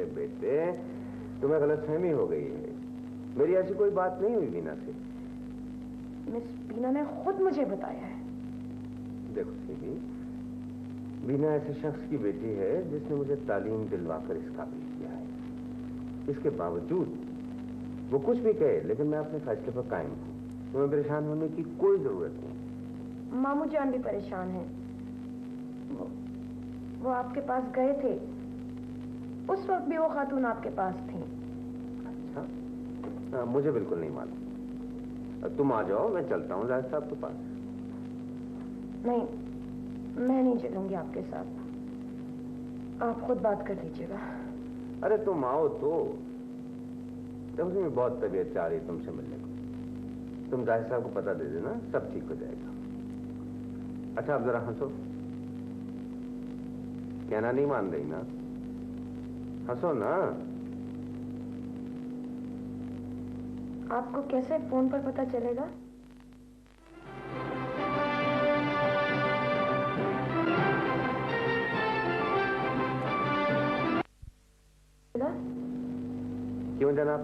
अरे बेटे, तुम्हें गलतफहमी हो गई है। मेरी ऐसी कोई बात नहीं हुई वीना से। मिस बीना ने खुद मुझे बताया है। देखो सीमी, वीना ऐसे शख्स की बेटी है जिसने मुझे तालीम दिलवाकर इस काबिल किया है। इसके बावजूद वो कुछ भी कहे, लेकिन मैं अपने फैसले पर कायम हूं। तुम्हें परेशान होने की कोई जरूरत नहीं। मामू जान भी परेशान है। वो आपके पास गए थे, उस वक्त भी वो खातून आपके पास थी। अच्छा, मुझे बिल्कुल नहीं मालूम। तुम आ जाओ, मैं चलता हूँ जाहिद साहब के पास। नहीं, मैं नहीं चलूंगी आपके साथ। आप खुद बात कर लीजिएगा। अरे तुम आओ तो। देखो मुझे बहुत तबीयत चाह रही है तुमसे मिलने को। तुम जाहिद साहब को पता दे देना, सब ठीक हो जाएगा। अच्छा, अब जरा हंसो। कहना नहीं मान रही ना? हंसो ना। आपको कैसे फोन पर पता चलेगा? क्यों जनाब?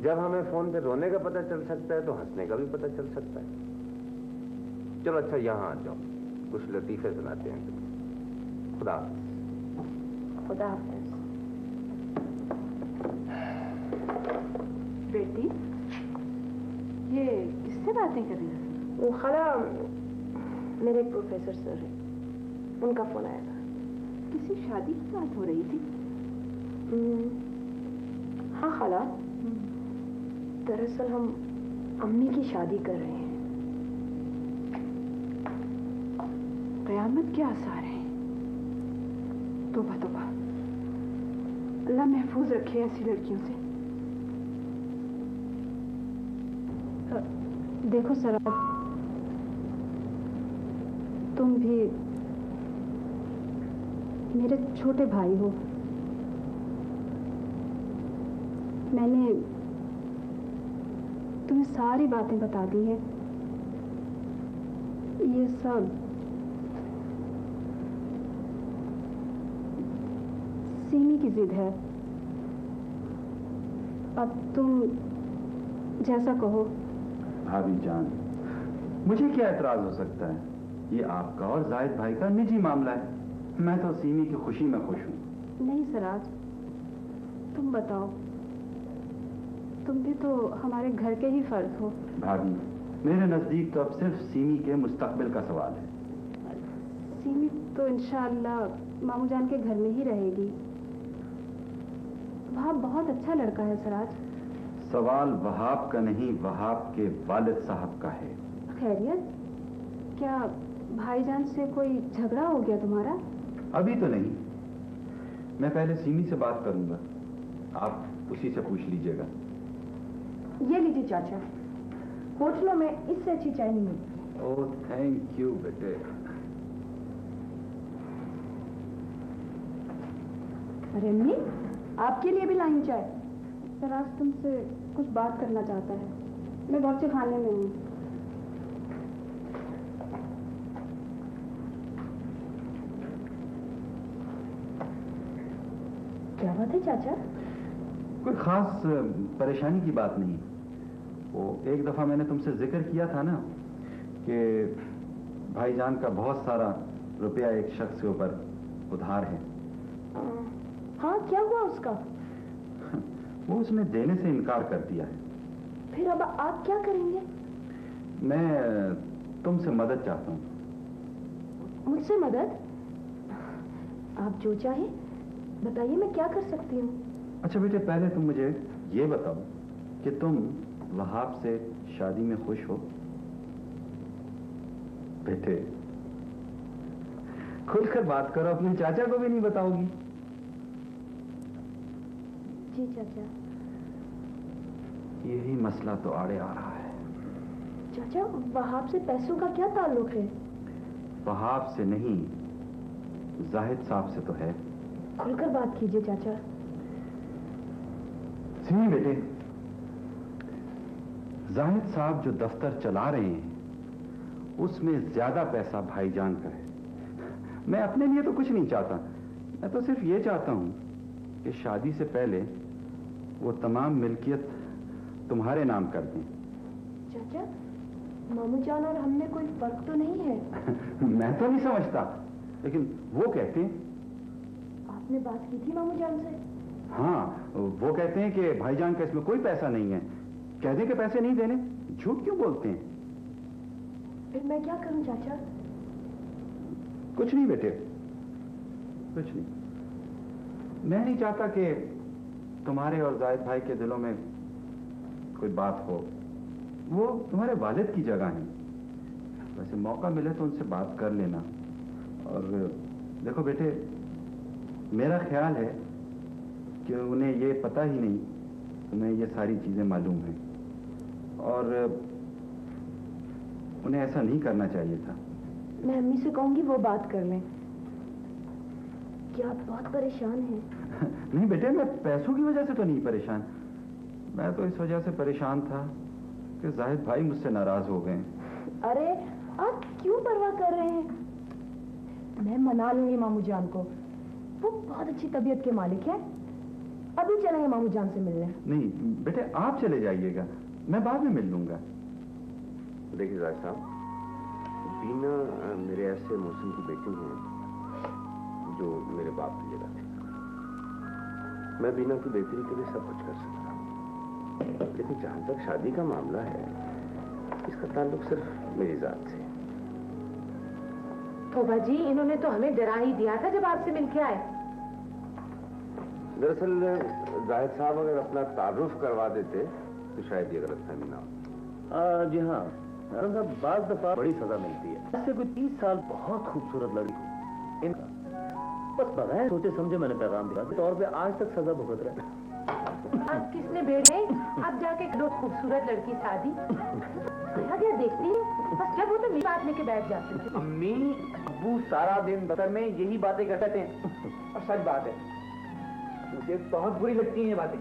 जब हमें फोन पे रोने का पता चल सकता है तो हंसने का भी पता चल सकता है। चलो अच्छा, यहां आ जाओ, कुछ लतीफे सुनाते हैं तुम्हें। खुदा हाफिज। खुदा हाफिज। बेटी, ये किससे बातें कर रही है? वो खाला, मेरे प्रोफेसर सर है, उनका फोन आया था। किसी शादी की बात हो रही थी? हाँ खाला, दरअसल हम अम्मी की शादी कर रहे हैं। कयामत के आसार हैं। तौबा तौबा, अल्लाह महफूज रखे ऐसी लड़कियों से। देखो सराज, तुम भी मेरे छोटे भाई हो। मैंने तुम्हें सारी बातें बता दी हैं। ये सब सीमी की जिद है। अब तुम जैसा कहो। भाभी जान, मुझे क्या एतराज हो सकता है? ये आपका और जाहिद भाई का निजी मामला है। मैं तो सीमी की खुशी में खुश हूं। नहीं सराज, तुम बताओ, तुम भी तो हमारे घर के ही फर्द हो। भाभी, मेरे नजदीक तो अब सिर्फ सीमी के मुस्तकबिल का सवाल है। सीमी तो इंशाअल्लाह मामू जान के घर में ही रहेगी। वहाब बहुत अच्छा लड़का है सराज। सवाल वहाब का नहीं, वहाब के वालिद साहब का है। खैरियत? क्या भाईजान से कोई झगड़ा हो गया तुम्हारा? अभी तो नहीं, मैं पहले सीमी से बात करूंगा। आप उसी से पूछ लीजिएगा। ये लीजिए चाचा, होटलों में इससे अच्छी चाय नहीं मिलती। ओह थैंक यू बेटे। अरे अम्मी, आपके लिए भी लाई चाय। सराज तुमसे कुछ बात करना चाहता है। मैं बावर्ची खाने में हूँ। क्या बात है चाचा? कोई खास परेशानी की बात नहीं। वो एक दफा मैंने तुमसे जिक्र किया था ना कि भाईजान का बहुत सारा रुपया एक शख्स के ऊपर उधार है। हाँ, क्या हुआ उसका? वो उसने देने से इनकार कर दिया है। फिर अब आप क्या करेंगे? मैं तुमसे मदद चाहता हूँ। मुझसे मदद? आप जो चाहे बताइए, मैं क्या कर सकती हूँ। अच्छा बेटे, पहले तुम मुझे ये बताओ कि तुम वहाब से शादी में खुश हो? बेटे खुलकर बात करो, अपने चाचा को भी नहीं बताओगी? जी चाचा। यही मसला तो आड़े आ रहा है। चाचा, वहाब से पैसों का क्या ताल्लुक है? वहाब से नहीं, जाहिद साहब से तो है। खुलकर बात कीजिए चाचा। सुनिए बेटे, जाहिद साहब जो दफ्तर चला रहे हैं उसमें ज्यादा पैसा भाईजान का है। मैं अपने लिए तो कुछ नहीं चाहता, मैं तो सिर्फ ये चाहता हूं कि शादी से पहले वो तमाम मिल्कियत तुम्हारे नाम कर दें। चाचा, मामू जान और हम में कोई फर्क तो नहीं है? मैं तो नहीं समझता, लेकिन वो कहते हैं। आपने बात की थी मामू जान से? हाँ, वो कहते हैं कि भाईजान का इसमें कोई पैसा नहीं है। कह दें कि पैसे नहीं देने, झूठ क्यों बोलते हैं? फिर मैं क्या करूं चाचा? कुछ नहीं बेटे, कुछ नहीं। मैं नहीं चाहता कि तुम्हारे और जाहिद भाई के दिलों में कोई बात हो। वो तुम्हारे वालिद की जगह है। वैसे मौका मिले तो उनसे बात कर लेना। और देखो बेटे, मेरा ख्याल है कि उन्हें ये पता ही नहीं, उन्हें ये सारी चीजें मालूम हैं और उन्हें ऐसा नहीं करना चाहिए था। मैं अम्मी से कहूंगी वो बात कर लें। क्या आप बहुत परेशान हैं? नहीं बेटे, मैं पैसों की वजह से तो नहीं परेशान। मैं तो इस वजह से परेशान था कि जाहिद भाई मुझसे नाराज हो गए। अरे आप क्यों परवाह कर रहे हैं? मैं मना लूंगी मामू जान को। वो बहुत अच्छी तबीयत के मालिक हैं। अभी चलेंगे मामू जान से मिलने। नहीं बेटे, आप चले जाइएगा, मैं बाद में मिल लूंगा। देखिए जाहिद साहब, बीना मेरे ऐसे मौसम की बेटी हैं जो मेरे बाप की जगह थी। मैं बीना की बेहतरी के लिए सब कुछ कर सकता हूँ, लेकिन जहां तक शादी का मामला है, इसका ताल्लुक सिर्फ मेरी जात से। तोबा जी, इन्होंने तो हमें डरा ही दिया था जब आपसे मिलके आए। दरअसल जाहिद साहब अगर अपना तारुफ करवा देते तो शायद ये गलतफहमी ना हो। जी हाँ मैडम साहब, बाज़ दफा बड़ी सजा मिलती है। इससे कोई 30 साल बहुत खूबसूरत लड़की को इनका बस बगैर सोचे समझे मैंने पैगाम दिया, तौर पे आज तक सजा भुगत रहे। अब किसने भेजे? अब जाके दो खूबसूरत लड़की शादी क्या देखती है? बस जब वो तो मेरी बात लेके बैठ जाते थे। अम्मी अब्बू सारा दिन दफ्तर में यही बातें करते हैं और सच बात है, मुझे बहुत बुरी लगती हैं ये बातें।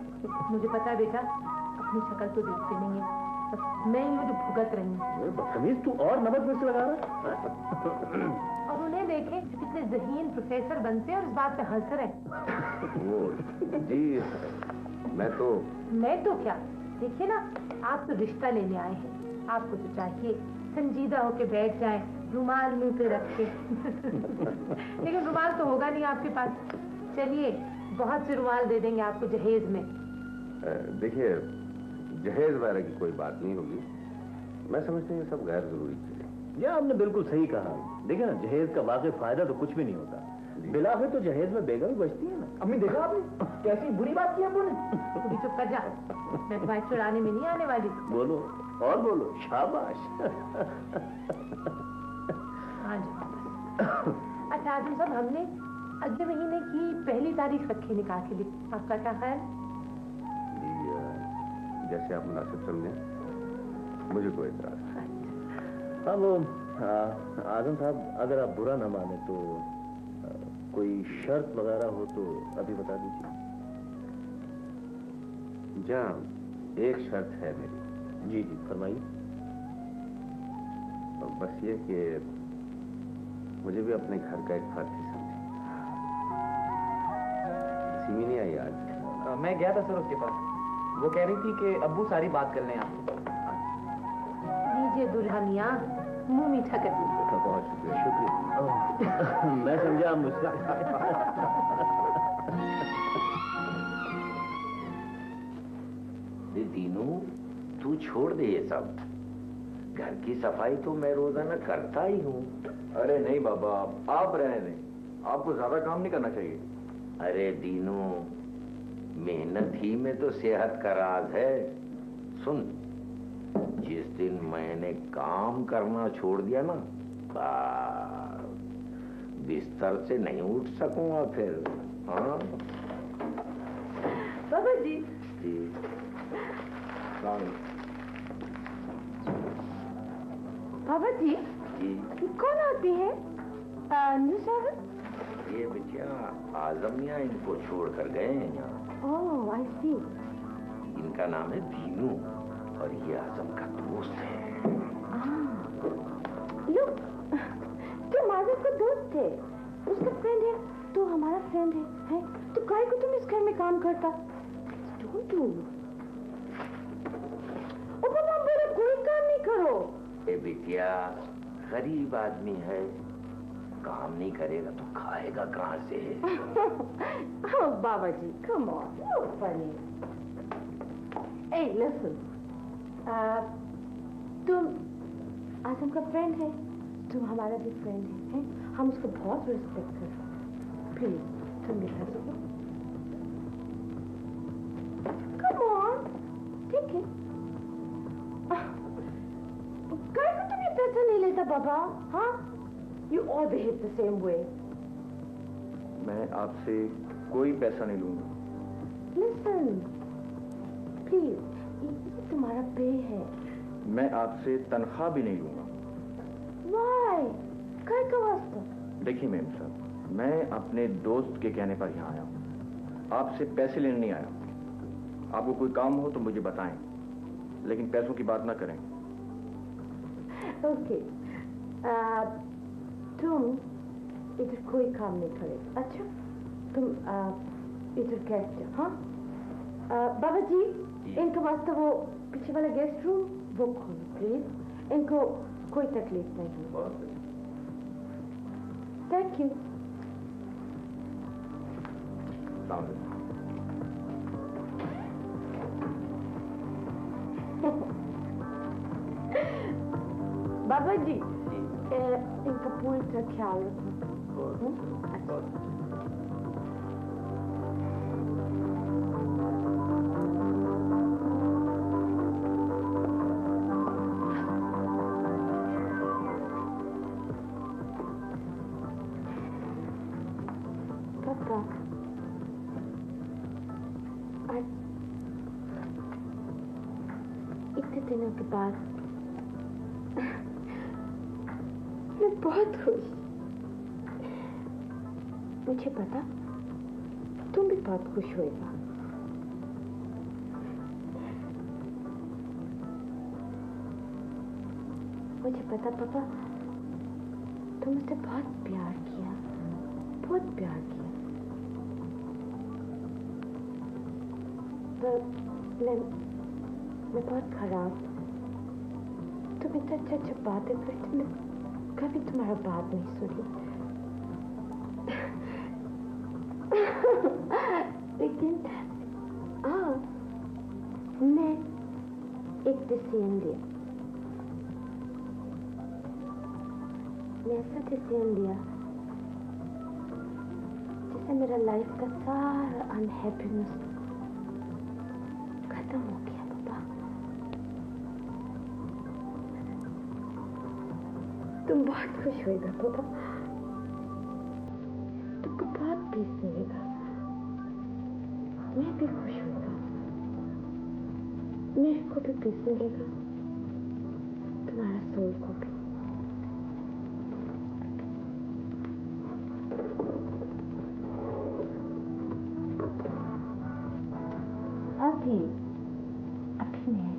मुझे पता है बेटा, अपनी शक्ल तो देखते नहीं है, बस मैं ही हूँ जो भुगत रही हूँ। बदतमीज, तू और नमक मिर्च लगा रहा। और उन्हें देखे कितने ज़हीन प्रोफेसर बनते हैं और इस बात पे हंस रहे। वो जी, मैं तो क्या, देखिए ना, आप तो रिश्ता लेने आए हैं। आपको तो चाहिए संजीदा होके बैठ जाए, रुमाल मुंह पे रख के। लेकिन रुमाल तो होगा नहीं आपके पास। चलिए, बहुत से रुमाल दे देंगे आपको जहेज में। देखिए, जहेज वगैरह की कोई बात नहीं होगी। मैं समझता हूँ ये सब गैर जरूरी चीजें। ये आपने बिल्कुल सही कहा। देखिए ना, जहेज का वाकई फायदा तो कुछ भी नहीं होता। बिला फिर तो जहेज में बेगम बचती है ना। अम्मी देखा आपने कैसी बुरी बात की अब्बू ने। तू भी चुप कर जा, मैं तुम्हारी चुराने में नहीं आने वाली। बोलो और बोलो, शाबाश। हाँ जी। अच्छा आजम साहब, हमने अगले महीने की पहली तारीख रखी निकाह के लिए, आपका क्या ख्याल? जैसे आप मुनासिब समझें, मुझे कोई एतराज नहीं। हाँ वो आजम साहब, अगर आप बुरा ना माने तो कोई शर्त वगैरह हो तो अभी बता दीजिए। जहाँ एक शर्त है मेरी। जी जी फरमाइए। बस ये कि मुझे भी अपने घर का एक फर्ज ही समझे। सीमी नहीं आई आज? मैं गया था सर उसके पास, वो कह रही थी कि अब्बू सारी बात कर लें आपको। लीजिए दुल्हा मियाँ, मुंह मीठा कर दीजिए। बहुत शुक्रिया। मैं समझा मुझसे। दीनू, तू छोड़ दे ये सब। घर की सफाई तो मैं रोजाना करता ही हूँ। अरे नहीं बाबा, आप रहने दें, आपको ज्यादा काम नहीं करना चाहिए। अरे दीनू, मेहनत ही में तो सेहत का राज है। सुन, जिस दिन मैंने काम करना छोड़ दिया ना, बिस्तर से नहीं उठ सकूंगा फिर। हाँ बाबा जी। जी बाबा जी, जी, ये कौन आती है? ये बिटिया आजम मियाँ इनको छोड़ कर गए हैं यहाँ। ओह, आई सी। इनका नाम है दीनू और ये आजम का दोस्त है। लो, जो माजिद के दोस्त थे, उसका फ्रेंड है। तो हमारा फ्रेंड है? तो काय को तुम इस घर में काम करता? Don't do. ओ पापा बोले कोई काम नहीं करो। ए बिटिया, गरीब आदमी है, काम नहीं करेगा तो खाएगा कहाँ से? Oh Baba ji, come on, so funny. Hey, listen. तुम आजम का फ्रेंड है, तुम हमारा भी फ्रेंड है? हम उसको बहुत रिस्पेक्ट करते हैं। प्लीज तुम भी खा सको। Come on, ठीक है। काय को तुम ये पैसा नहीं लेता बाबा? हाँ? You all behave the same way. मैं आपसे कोई पैसा नहीं लूंगा। Listen, please, ये तुम्हारा पे है। मैं आपसे तनख्वाह भी नहीं लूंगा। Why? काय का वास्ता? देखिए मेम साहब, मैं अपने दोस्त के कहने पर यहाँ आया हूँ, आपसे पैसे लेने नहीं आया। आपको कोई काम हो तो मुझे बताएं, लेकिन पैसों की बात ना करें। Okay. तुम इधर कोई काम नहीं करेगा। अच्छा, तुम इधर गेस्ट हो, हाँ? बाबा जी, इनका वास्ता वो पीछे वाला गेस्ट रूम वो खोलो प्लीज। इनको कोई तकलीफ नहीं। Thank you. बाबा जी, इनका पूरी तरह ख्याल रखना। अच्छा। पापा, आज इतने दिनों के बाद मैं बहुत खुश। मुझे पता तुम भी बहुत खुश होएगा। मुझे पता पापा, तुम मुझसे बहुत प्यार किया, बहुत प्यार किया। मैं बहुत खराब। तुम इतने अच्छे बातें करते, मैं कभी तुम्हारा बात नहीं सुनी। लेकिन हाँ, मैं एक डिसीजन लिया। मैं ऐसा डिसीजन लिया जिससे मेरा लाइफ का सारा अनहैप्पीनेस खत्म हो गया पापा। तुम बहुत खुश होएगा पापा, तुमको बहुत पीस मिलेगा। मैं भी खुश होगा, मेरे को भी पीस मिलेगा, तुम्हारा सोल को भी। अभी मैं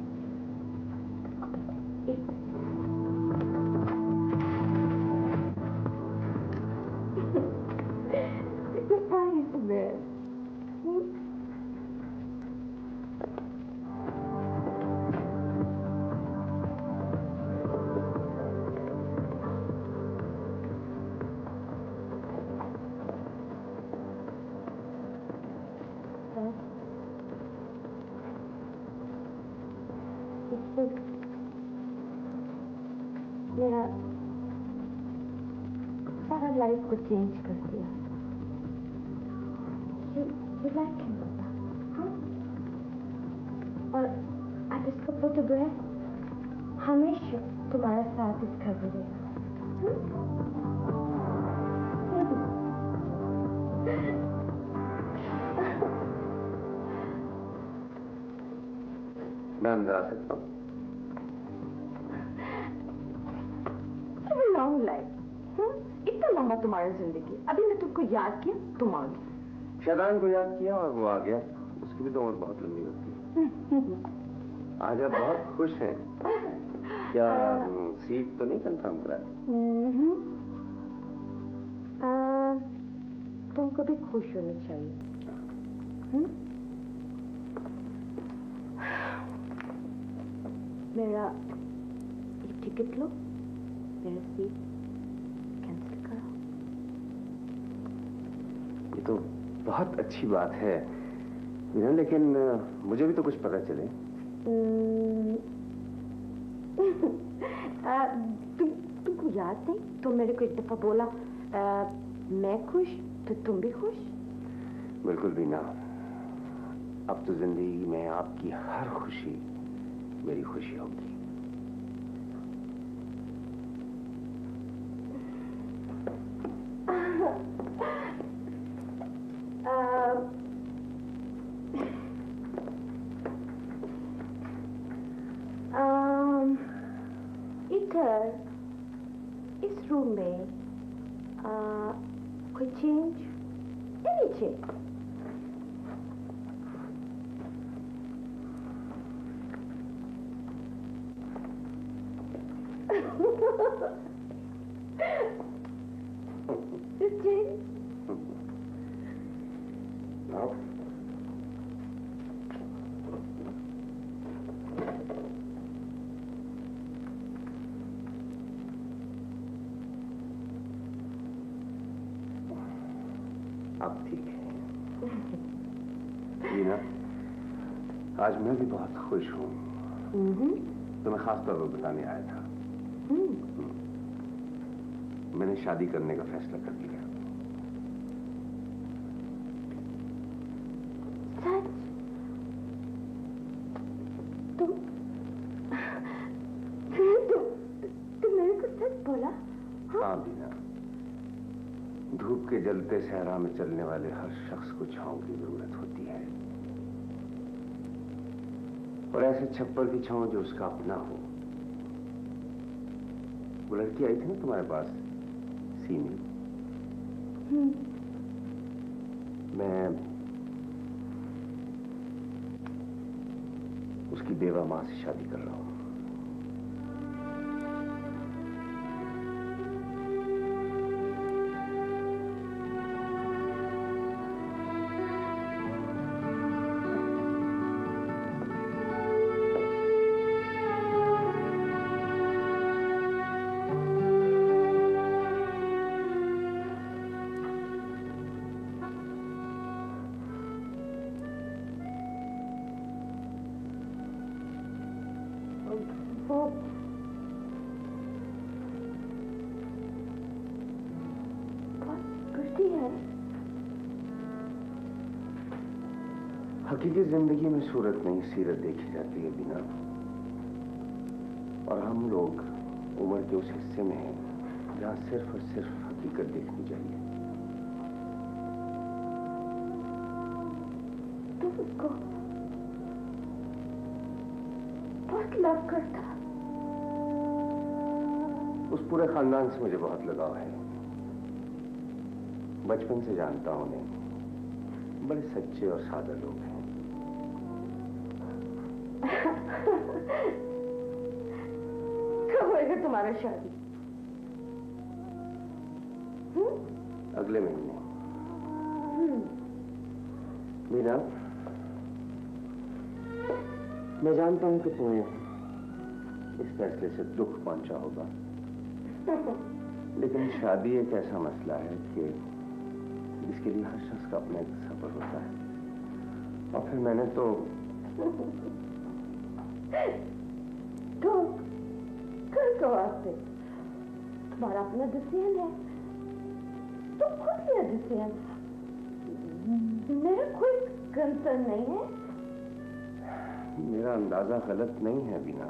मेरा सारा लाइफ को चेंज कर दिया। You like him, पापा? हाँ? और अब इसका फोटोग्राफ हमेशा तुम्हारे साथ इस घर में रहेगा। मैं अंदर आ सकता हूँ? लॉन्ग लाइफ, इतना लंबा तुम्हारी जिंदगी। अभी मैं तुमको याद किया, तुम आ गए। शैतान को याद किया और वो आ गया। उसकी भी तो उम्र बहुत लंबी होती है। आज आप बहुत खुश हैं। क्या सीट तो नहीं कंफर्म करा? तुमको भी खुश होना चाहिए। मेरा ये टिकट लो, मेरा सीट कैंसिल करो। ये तो बहुत अच्छी बात है वीना, लेकिन मुझे भी तो कुछ पता चले। तुमको याद नहीं, तुम मेरे को एक दफा बोला मैं खुश तो तुम भी खुश। बिल्कुल वीना, अब तो जिंदगी में आपकी हर खुशी मेरी खुशी होगी। इधर इस रूम में कोई चेंज? Any change? अब ठीक है वीना, आज मैं भी बहुत खुश हूँ। तो मैं खास तौर पर बताने आया था। मैंने शादी करने का फैसला कर लिया। सच? तुम मेरे को सच बोला? हाँ वीना, धूप के जलते सहरा में चलने वाले हर शख्स को छांव की जरूरत होती है, और ऐसे छप्पर की छांव जो उसका अपना हो। वो लड़की आई थी ना तुम्हारे पास, सीमी, मैं उसकी बेवा मां से शादी कर रहा हूं। हकीकी जिंदगी में सूरत नहीं, सीरत देखी जाती है वीना, और हम लोग उम्र के उस हिस्से में हैं जहां सिर्फ और सिर्फ हकीकत देखनी चाहिए। तुमको बहुत लव करता। उस पूरे खानदान से मुझे बहुत लगाव है, बचपन से जानता हूं उन्हें। बड़े सच्चे और सादा लोग हैं। कब होएगा तुम्हारा शादी? अगले महीने। मीना, मैं जानता हूं कि तुम्हें इस फैसले से दुख पहुंचा होगा, लेकिन शादी एक ऐसा मसला है कि जिसके लिए हर शख्स का अपना एक सफर होता है। और फिर मैंने तो कल के वास्ते तुम्हारा अपना डिसीजन है, तुम खुद लिया डिसीजन, मेरा कोई कंसर्न नहीं है। मेरा अंदाजा गलत नहीं है वीना,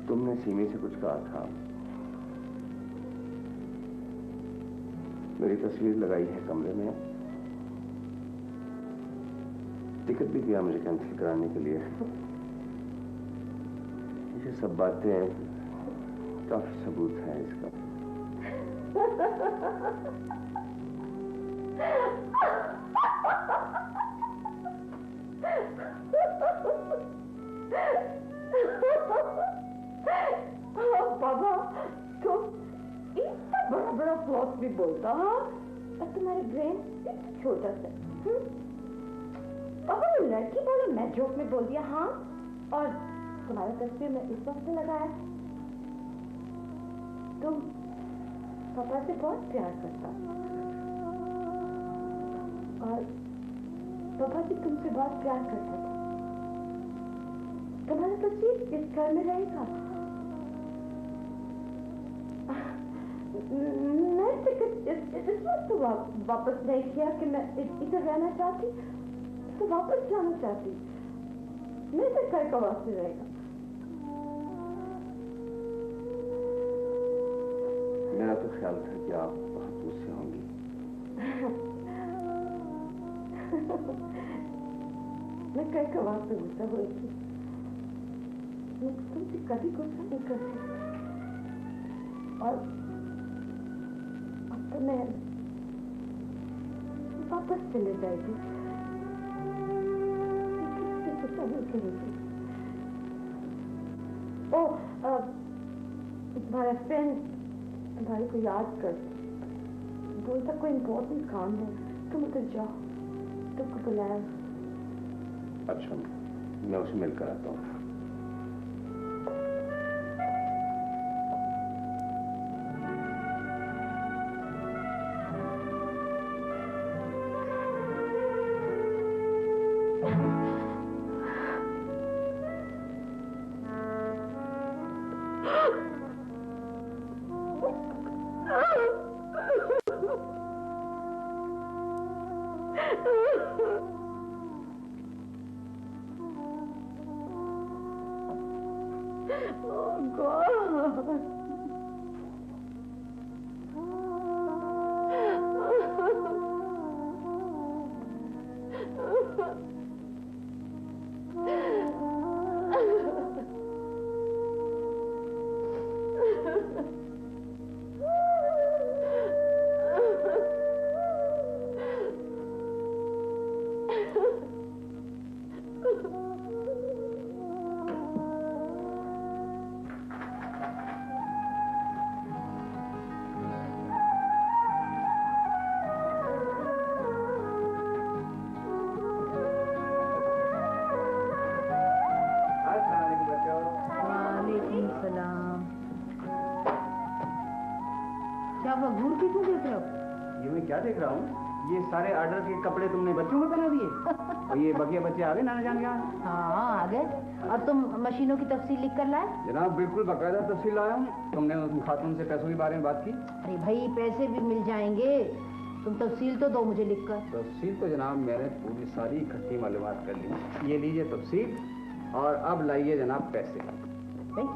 तुमने सीमी से कुछ कहा था, मेरी तस्वीर लगाई है कमरे में, टिकट भी दिया मुझे कैंसिल कराने के लिए। ये सब बातें काफी सबूत है इसका। बाबा, तुम इतना बड़ा बड़ा प्लॉट भी बोलता हाँ, और तुम्हारे ब्रेन छोटा सा। पापा ने लड़की बोले, मैं जोक में बोल दिया हाँ, और तुम्हारा तस्वीर में इस वक्त लगाया। तुम पापा से बहुत प्यार करता और पापा जी तुमसे बहुत प्यार करता था। तुम्हारा तस्वीर इस घर में रहेगा। मैं इस वक्त तो वापस नहीं किया कि मैं इधर रहना चाहती, तो वापस जाना चाहती। मैं तो घर का वास्ते रहेगा। मेरा तो ख्याल था कि आप बहुत दूर से होंगी। मैं घर का वास्ते गुस्सा हुई थी। मैं तुमसे कभी गुस्सा नहीं करती, और अब तो मैं वापस चले जाएगी। गुस्सा नहीं करेगी। ओ, तुम्हारा फ्रेंड तुम्हारे को याद कर बोलता कोई इम्पोर्टेंट काम है, तुम उधर जाओ, तुमको बुलाया। अच्छा, मैं उसे मिलकर आता हूँ। क्या देख रहा हूँ? ये सारे ऑर्डर के कपड़े तुमने बच्चों को पहना दिए और ये बकिया बच्चे आ गए नाना जान के। हाँ आ गए। और तुम मशीनों की तफसील लिख कर लाए? जनाब बिल्कुल बकायदा तफसील लाया हूँ। तुमने उन खातून से पैसों के बारे में बात की? अरे भाई पैसे भी मिल जाएंगे, तुम तफसील तो दो मुझे लिख कर। तफसील तो जनाब मैंने पूरी सारी इकट्ठी मालूमात कर ली। ये लीजिए तफसील, और अब लाइए जनाब पैसे। भाई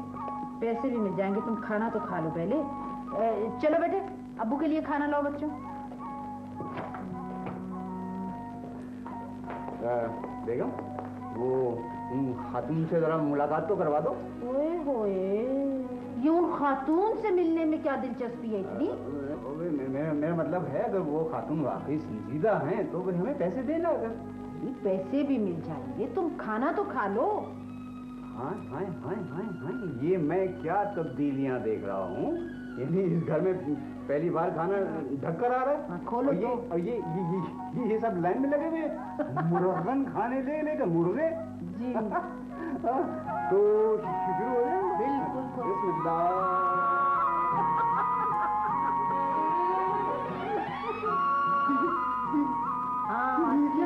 पैसे भी मिल जाएंगे, तुम खाना तो खा लो पहले। चलो बेटे अब्बू के लिए खाना लाओ बच्चों। बेगम वो खातून से जरा मुलाकात तो करवा दो। ओए होए, ये उन खातून से मिलने में क्या दिलचस्पी है इतनी? मेरा मतलब है अगर वो खातून वाकई संजीदा हैं तो फिर हमें पैसे देना। अगर पैसे भी मिल जाएंगे, तुम खाना तो खा लो। हाँ हाँ हाँ हाँ हाँ, ये मैं क्या तब्दीलियां देख रहा हूँ। यानी इस घर में पहली बार खाना ढककर आ रहा है। हाँ, खोलो और ये सब लाइन में लगे हुए मुर्गन खाने लेकर मुर्गे जी। तो शुरू हो जाए। बिल्कुल। बिस्मिल्लाह।